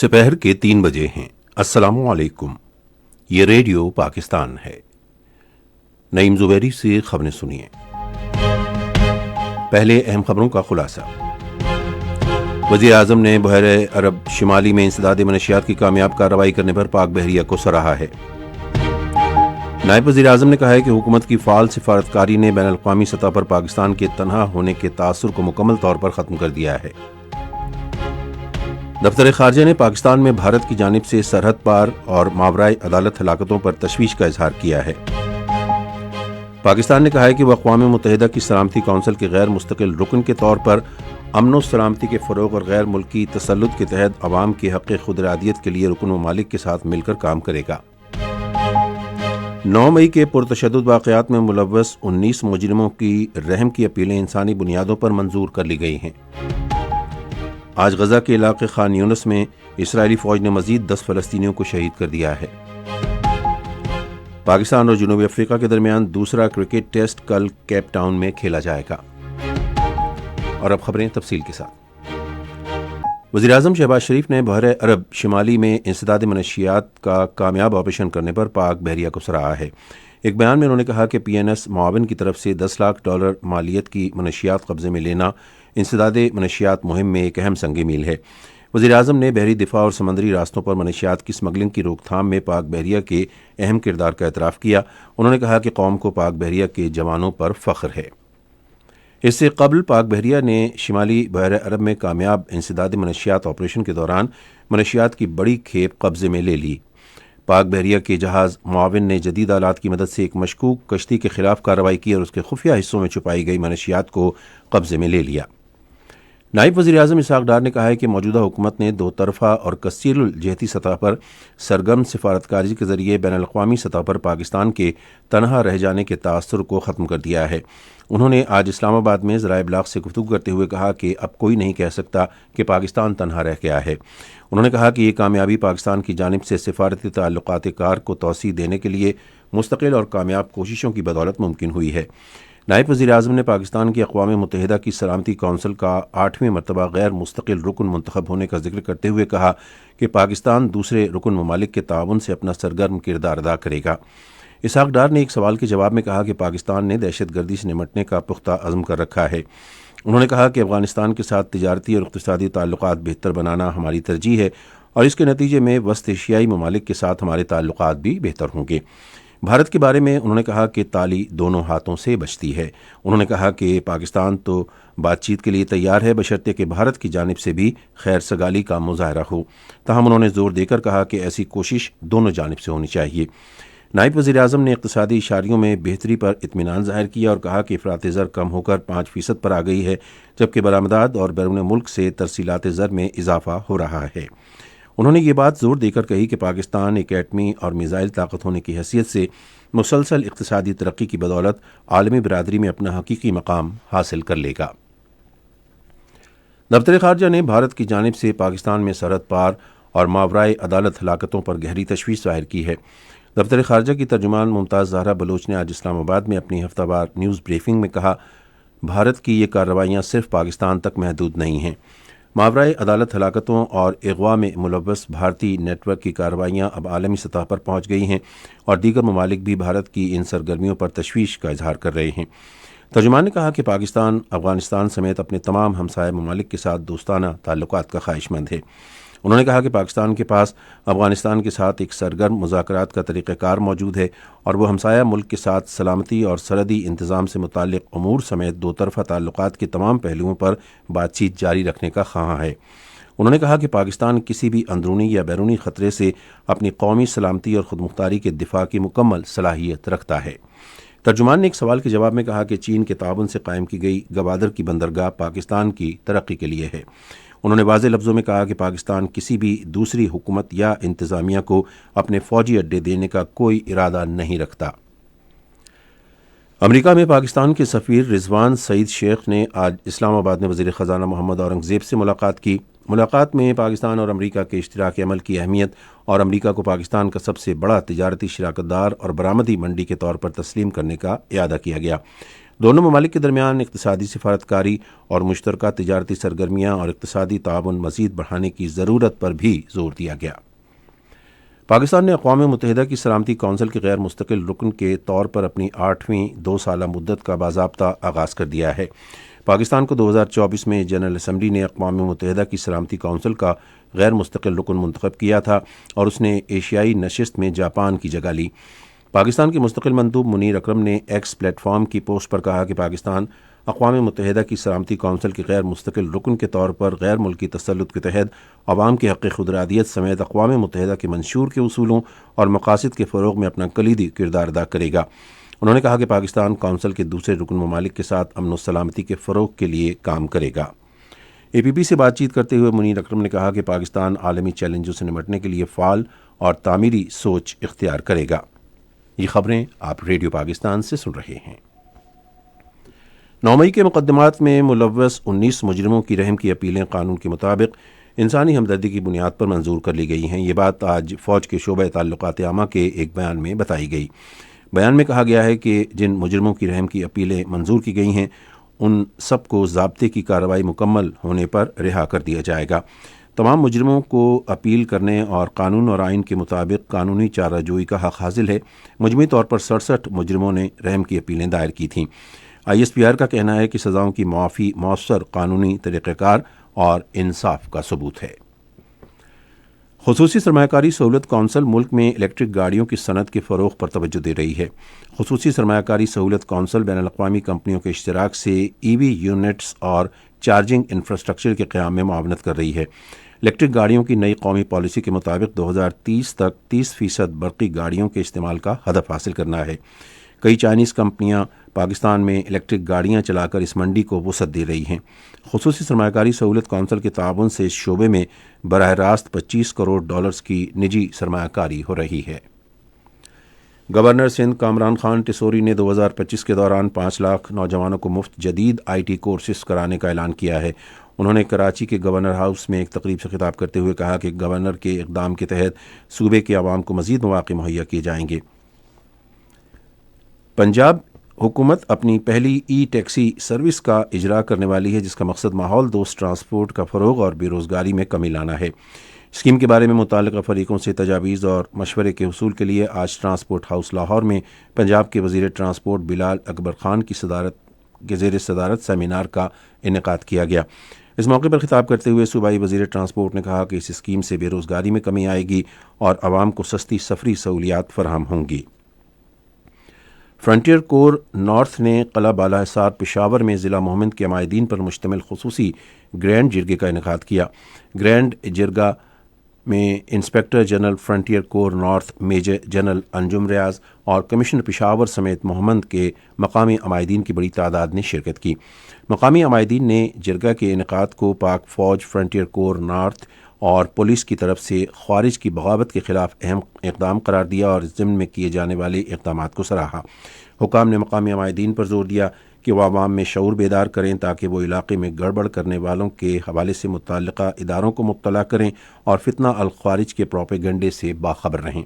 سپہر کے 3 بجے ہیں۔ السلام علیکم، یہ ریڈیو پاکستان ہے۔ نعیم زبیری سے خبریں سنیے۔ پہلے اہم خبروں کا خلاصہ۔ وزیر اعظم نے بحیرہ عرب شمالی میں انسداد منشیات کی کامیاب کارروائی کرنے پر پاک بحریہ کو سراہا ہے۔ نائب وزیر اعظم نے کہا ہے کہ حکومت کی فعال سفارتکاری نے بین الاقوامی سطح پر پاکستان کے تنہا ہونے کے تاثر کو مکمل طور پر ختم کر دیا ہے۔ دفتر خارجہ نے پاکستان میں بھارت کی جانب سے سرحد پار اور ماورائے عدالت ہلاکتوں پر تشویش کا اظہار کیا ہے۔ پاکستان نے کہا ہے کہ وہ اقوام متحدہ کی سلامتی کونسل کے غیر مستقل رکن کے طور پر امن و سلامتی کے فروغ اور غیر ملکی تسلط کے تحت عوام کے حق خود ارادیت کے لیے رکن ممالک کے ساتھ مل کر کام کرے گا۔ 9 مئی کے پرتشدد واقعات میں ملوث 19 مجرموں کی رحم کی اپیلیں انسانی بنیادوں پر منظور کر لی گئی ہیں۔ آج غزہ کے علاقے خان یونس میں اسرائیلی فوج نے مزید 10 فلسطینیوں کو شہید کر دیا ہے۔ پاکستان اور جنوبی افریقہ کے درمیان دوسرا کرکٹ ٹیسٹ کل کیپ ٹاؤن میں کھیلا جائے گا۔ اور اب خبریں تفصیل کے ساتھ۔ وزیر اعظم شہباز شریف نے بحیرہ عرب شمالی میں انسداد منشیات کا کامیاب آپریشن کرنے پر پاک بحریہ کو سراہا ہے۔ ایک بیان میں انہوں نے کہا کہ پی این ایس معاون کی طرف سے $10 لاکھ مالیت کی منشیات قبضے میں لینا انسداد منشیات مہم میں ایک اہم سنگ میل ہے۔ وزیر اعظم نے بحری دفاع اور سمندری راستوں پر منشیات کی اسمگلنگ کی روک تھام میں پاک بحریہ کے اہم کردار کا اعتراف کیا۔ انہوں نے کہا کہ قوم کو پاک بحریہ کے جوانوں پر فخر ہے۔ اس سے قبل پاک بحریہ نے شمالی بحیرہ عرب میں کامیاب انسداد منشیات آپریشن کے دوران منشیات کی بڑی کھیپ قبضے میں لے لی۔ پاک بحریہ کے جہاز معاون نے جدید آلات کی مدد سے ایک مشکوک کشتی کے خلاف کارروائی کی اور اس کے خفیہ حصوں میں چھپائی گئی منشیات کو قبضے میں لے لیا۔ نائب وزیر اعظم اسحاق ڈار نے کہا ہے کہ موجودہ حکومت نے 2 طرفہ اور کثیر الجہتی سطح پر سرگرم سفارتکاری کے ذریعے بین الاقوامی سطح پر پاکستان کے تنہا رہ جانے کے تاثر کو ختم کر دیا ہے۔ انہوں نے آج اسلام آباد میں ذرائع ابلاغ سے گفتگو کرتے ہوئے کہا کہ اب کوئی نہیں کہہ سکتا کہ پاکستان تنہا رہ گیا ہے۔ انہوں نے کہا کہ یہ کامیابی پاکستان کی جانب سے سفارتی تعلقات کار کو توسیع دینے کے لیے مستقل اور کامیاب کوششوں کی بدولت ممکن ہوئی ہے۔ نائب وزیر اعظم نے پاکستان کی اقوام متحدہ کی سلامتی کونسل کا 8ویں مرتبہ غیر مستقل رکن منتخب ہونے کا ذکر کرتے ہوئے کہا کہ پاکستان دوسرے رکن ممالک کے تعاون سے اپنا سرگرم کردار ادا کرے گا۔ اسحاق ڈار نے ایک سوال کے جواب میں کہا کہ پاکستان نے دہشت گردی سے نمٹنے کا پختہ عزم کر رکھا ہے۔ انہوں نے کہا کہ افغانستان کے ساتھ تجارتی اور اقتصادی تعلقات بہتر بنانا ہماری ترجیح ہے اور اس کے نتیجے میں وسط ایشیائی ممالک کے ساتھ ہمارے تعلقات بھی بہتر ہوں گے۔ بھارت کے بارے میں انہوں نے کہا کہ تالی دونوں ہاتھوں سے بجتی ہے۔ انہوں نے کہا کہ پاکستان تو بات چیت کے لیے تیار ہے بشرطے کہ بھارت کی جانب سے بھی خیر سگالی کا مظاہرہ ہو۔ تاہم انہوں نے زور دے کر کہا کہ ایسی کوشش دونوں جانب سے ہونی چاہیے۔ نائب وزیر اعظم نے اقتصادی اشاریوں میں بہتری پر اطمینان ظاہر کیا اور کہا کہ افراط زر کم ہو کر 5% پر آ گئی ہے، جبکہ برآمدات اور بیرون ملک سے ترسیلات زر میں اضافہ ہو رہا ہے۔ انہوں نے یہ بات زور دے کر کہی کہ پاکستان ایک ایٹمی اور میزائل طاقت ہونے کی حیثیت سے مسلسل اقتصادی ترقی کی بدولت عالمی برادری میں اپنا حقیقی مقام حاصل کر لے گا۔ دفتر خارجہ نے بھارت کی جانب سے پاکستان میں سرحد پار اور ماورائے عدالت ہلاکتوں پر گہری تشویش ظاہر کی ہے۔ دفتر خارجہ کی ترجمان ممتاز زہرا بلوچ نے آج اسلام آباد میں اپنی ہفتہ وار نیوز بریفنگ میں کہا، بھارت کی یہ کارروائیاں صرف پاکستان تک محدود نہیں ہیں۔ ماورائے عدالت ہلاکتوں اور اغوا میں ملوث بھارتی نیٹ ورک کی کارروائیاں اب عالمی سطح پر پہنچ گئی ہیں اور دیگر ممالک بھی بھارت کی ان سرگرمیوں پر تشویش کا اظہار کر رہے ہیں۔ ترجمان نے کہا کہ پاکستان افغانستان سمیت اپنے تمام ہمسائے ممالک کے ساتھ دوستانہ تعلقات کا خواہش مند ہے۔ انہوں نے کہا کہ پاکستان کے پاس افغانستان کے ساتھ ایک سرگرم مذاکرات کا طریقہ کار موجود ہے اور وہ ہمسایہ ملک کے ساتھ سلامتی اور سرحدی انتظام سے متعلق امور سمیت 2 طرفہ تعلقات کے تمام پہلوؤں پر بات چیت جاری رکھنے کا خواہاں ہے۔ انہوں نے کہا کہ پاکستان کسی بھی اندرونی یا بیرونی خطرے سے اپنی قومی سلامتی اور خود مختاری کے دفاع کی مکمل صلاحیت رکھتا ہے۔ ترجمان نے ایک سوال کے جواب میں کہا کہ چین کے تعاون سے قائم کی گئی گوادر کی بندرگاہ پاکستان کی ترقی کے لیے ہے۔ انہوں نے واضح لفظوں میں کہا کہ پاکستان کسی بھی دوسری حکومت یا انتظامیہ کو اپنے فوجی اڈے دینے کا کوئی ارادہ نہیں رکھتا۔ امریکہ میں پاکستان کے سفیر رضوان سعید شیخ نے آج اسلام آباد میں وزیر خزانہ محمد اورنگزیب سے ملاقات کی۔ ملاقات میں پاکستان اور امریکہ کے اشتراک عمل کی اہمیت اور امریکہ کو پاکستان کا سب سے بڑا تجارتی شراکت دار اور برآمدی منڈی کے طور پر تسلیم کرنے کا اعادہ کیا گیا۔ دونوں ممالک کے درمیان اقتصادی سفارتکاری اور مشترکہ تجارتی سرگرمیاں اور اقتصادی تعاون مزید بڑھانے کی ضرورت پر بھی زور دیا گیا۔ پاکستان نے اقوام متحدہ کی سلامتی کونسل کے غیر مستقل رکن کے طور پر اپنی 8ویں 2 سالہ مدت کا باضابطہ آغاز کر دیا ہے۔ پاکستان کو 2024 میں جنرل اسمبلی نے اقوام متحدہ کی سلامتی کونسل کا غیر مستقل رکن منتخب کیا تھا اور اس نے ایشیائی نشست میں جاپان کی جگہ لی۔ پاکستان کے مستقل مندوب منیر اکرم نے ایکس پلیٹ فارم کی پوسٹ پر کہا کہ پاکستان اقوام متحدہ کی سلامتی کونسل کے غیر مستقل رکن کے طور پر غیر ملکی تسلط کے تحت عوام کے حق خودارادیت سمیت اقوام متحدہ کے منشور کے اصولوں اور مقاصد کے فروغ میں اپنا کلیدی کردار ادا کرے گا۔ انہوں نے کہا کہ پاکستان کونسل کے دوسرے رکن ممالک کے ساتھ امن و سلامتی کے فروغ کے لیے کام کرے گا۔ اے پی پی سے بات چیت کرتے ہوئے منیر اکرم نے کہا کہ پاکستان عالمی چیلنجوں سے نمٹنے کے لیے فعال اور تعمیری سوچ اختیار کرے گا۔ یہ خبریں آپ ریڈیو پاکستان سے سن رہے ہیں۔ 9 مئی کے مقدمات میں ملوث 19 مجرموں کی رحم کی اپیلیں قانون کے مطابق انسانی ہمدردی کی بنیاد پر منظور کر لی گئی ہیں۔ یہ بات آج فوج کے شعبہ تعلقات عامہ کے ایک بیان میں بتائی گئی۔ بیان میں کہا گیا ہے کہ جن مجرموں کی رحم کی اپیلیں منظور کی گئی ہیں ان سب کو ضابطے کی کارروائی مکمل ہونے پر رہا کر دیا جائے گا۔ تمام مجرموں کو اپیل کرنے اور قانون اور آئین کے مطابق قانونی چارہ جوئی کا حق حاصل ہے۔ مجموعی طور پر 67 مجرموں نے رحم کی اپیلیں دائر کی تھیں۔ آئی ایس پی آر کا کہنا ہے کہ سزاؤں کی معافی مؤثر قانونی طریقہ کار اور انصاف کا ثبوت ہے۔ خصوصی سرمایہ کاری سہولت کونسل ملک میں الیکٹرک گاڑیوں کی صنعت کے فروغ پر توجہ دے رہی ہے۔ خصوصی سرمایہ کاری سہولت کونسل بین الاقوامی کمپنیوں کے اشتراک سے ای وی یونٹس اور چارجنگ انفراسٹرکچر کے قیام میں معاونت کر رہی ہے۔ الیکٹرک گاڑیوں کی نئی قومی پالیسی کے مطابق 2030 تک 30% برقی گاڑیوں کے استعمال کا ہدف حاصل کرنا ہے۔ کئی چائنیز کمپنیاں پاکستان میں الیکٹرک گاڑیاں چلا کر اس منڈی کو وسعت دے رہی ہیں۔ خصوصی سرمایہ کاری سہولت کونسل کے تعاون سے اس شعبے میں براہ راست $25 کروڑ کی نجی سرمایہ کاری ہو رہی ہے۔ گورنر سندھ کامران خان ٹسوری نے 2025 کے دوران 5 لاکھ نوجوانوں کو مفت جدید آئی ٹی کورسز کرانے کا اعلان کیا ہے۔ انہوں نے کراچی کے گورنر ہاؤس میں ایک تقریب سے خطاب کرتے ہوئے کہا کہ گورنر کے اقدام کے تحت صوبے کے عوام کو مزید مواقع مہیا کیے جائیں گے۔ پنجاب حکومت اپنی پہلی ای ٹیکسی سروس کا اجرا کرنے والی ہے، جس کا مقصد ماحول دوست ٹرانسپورٹ کا فروغ اور بے روزگاری میں کمی لانا ہے۔ اسکیم کے بارے میں متعلقہ فریقوں سے تجاویز اور مشورے کے حصول کے لیے آج ٹرانسپورٹ ہاؤس لاہور میں پنجاب کے وزیر ٹرانسپورٹ بلال اکبر خان کی زیر صدارت سیمینار کا انعقاد کیا گیا۔ اس موقع پر خطاب کرتے ہوئے صوبائی وزیر ٹرانسپورٹ نے کہا کہ اس اسکیم سے بے روزگاری میں کمی آئے گی اور عوام کو سستی سفری سہولیات فراہم ہوں گی۔ فرنٹیئر کور نارتھ نے قلعہ بالا حصار پشاور میں ضلع مومند کے عمائدین پر مشتمل خصوصی گرینڈ جرگے کا انعقاد کیا۔ گرینڈ جرگہ میں انسپکٹر جنرل فرنٹیئر کور نارتھ میجر جنرل انجم ریاض اور کمشنر پشاور سمیت مومند کے مقامی عمائدین کی بڑی تعداد نے شرکت کی۔ مقامی عمائدین نے جرگہ کے انعقاد کو پاک فوج، فرنٹیئر کور نارتھ اور پولیس کی طرف سے خارج کی بغاوت کے خلاف اہم اقدام قرار دیا اور اس ضمن میں کیے جانے والے اقدامات کو سراہا۔ حکام نے مقامی عمائدین پر زور دیا کہ وہ عوام میں شعور بیدار کریں تاکہ وہ علاقے میں گڑبڑ کرنے والوں کے حوالے سے متعلقہ اداروں کو مطلع کریں اور فتنہ الخوارج کے پروپیگنڈے سے باخبر رہیں۔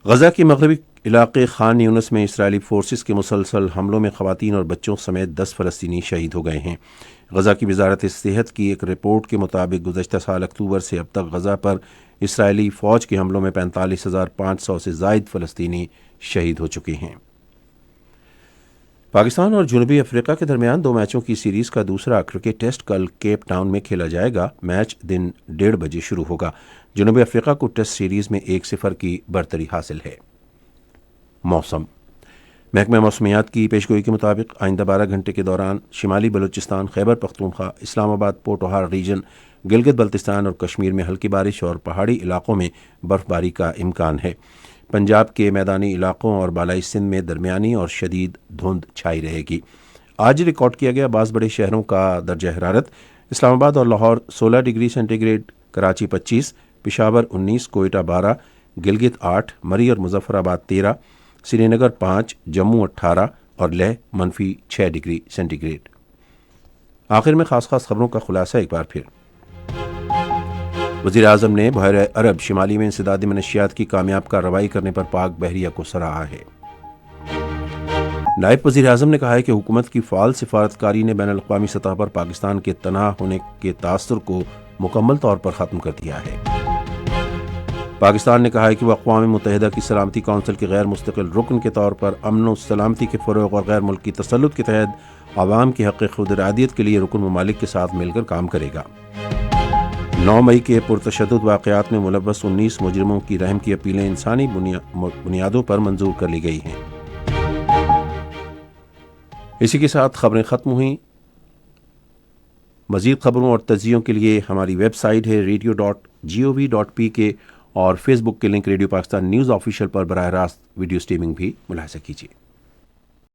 غزہ کے مغربی علاقے خان یونس میں اسرائیلی فورسز کے مسلسل حملوں میں خواتین اور بچوں سمیت 10 فلسطینی شہید ہو گئے ہیں۔ غزہ کی وزارت صحت کی ایک رپورٹ کے مطابق گزشتہ سال اکتوبر سے اب تک غزہ پر اسرائیلی فوج کے حملوں میں 45,500 سے زائد فلسطینی شہید ہو چکے ہیں۔ پاکستان اور جنوبی افریقہ کے درمیان 2 میچوں کی سیریز کا دوسرا کرکٹ ٹیسٹ کل کیپ ٹاؤن میں کھیلا جائے گا۔ میچ دن 1:30 بجے شروع ہوگا۔ جنوبی افریقہ کو ٹیسٹ سیریز میں 1-0 کی برتری حاصل ہے۔ موسم محکمہ موسمیات کی پیشگوئی کے مطابق آئندہ 12 گھنٹے کے دوران شمالی بلوچستان، خیبر پختونخوا، اسلام آباد، پوٹوہار ریجن، گلگت بلتستان اور کشمیر میں ہلکی بارش اور پہاڑی علاقوں میں برف باری کا امکان ہے۔ پنجاب کے میدانی علاقوں اور بالائی سندھ میں درمیانی اور شدید دھند چھائی رہے گی۔ آج ریکارڈ کیا گیا بعض بڑے شہروں کا درجہ حرارت: اسلام آباد اور Lahore 16 degree centigrade, Karachi 25، Peshawar 19، Quetta 12، Gilgit 8، Murree اور مظفر آباد 13، سری نگر 5، جموں 18 اور لیہ -6 ڈگری سینٹی گریڈ۔ آخر میں خاص خبروں کا خلاصہ ایک بار پھر۔ وزیر اعظم نے بحیرہ عرب شمالی میں انسداد منشیات کی کامیاب کارروائی کرنے پر پاک بحریہ کو سراہا ہے۔ نائب وزیر اعظم نے کہا ہے کہ حکومت کی فعال سفارتکاری نے بین الاقوامی سطح پر پاکستان کے تنہا ہونے کے تاثر کو مکمل طور پر ختم کر دیا ہے۔ پاکستان نے کہا ہے کہ وہ اقوام متحدہ کی سلامتی کونسل کے غیر مستقل رکن کے طور پر امن و سلامتی کے فروغ اور غیر ملکی تسلط کے تحت عوام کے حق خود ارادیت کے لیے رکن ممالک کے ساتھ مل کر کام کرے گا۔ 9 مئی کے پرتشدد واقعات میں ملوث 19 مجرموں کی رحم کی اپیلیں انسانی بنیادوں پر منظور کر لی گئی ہیں۔ اسی کے ساتھ خبریں ختم ہوئیں۔ مزید خبروں اور تجزیوں کے لیے ہماری ویب سائٹ ہے radio.gov.pk اور فیس بک کے link radio Pakistan news official پر براہ راست ویڈیو سٹریمنگ بھی ملاحظہ کیجیے۔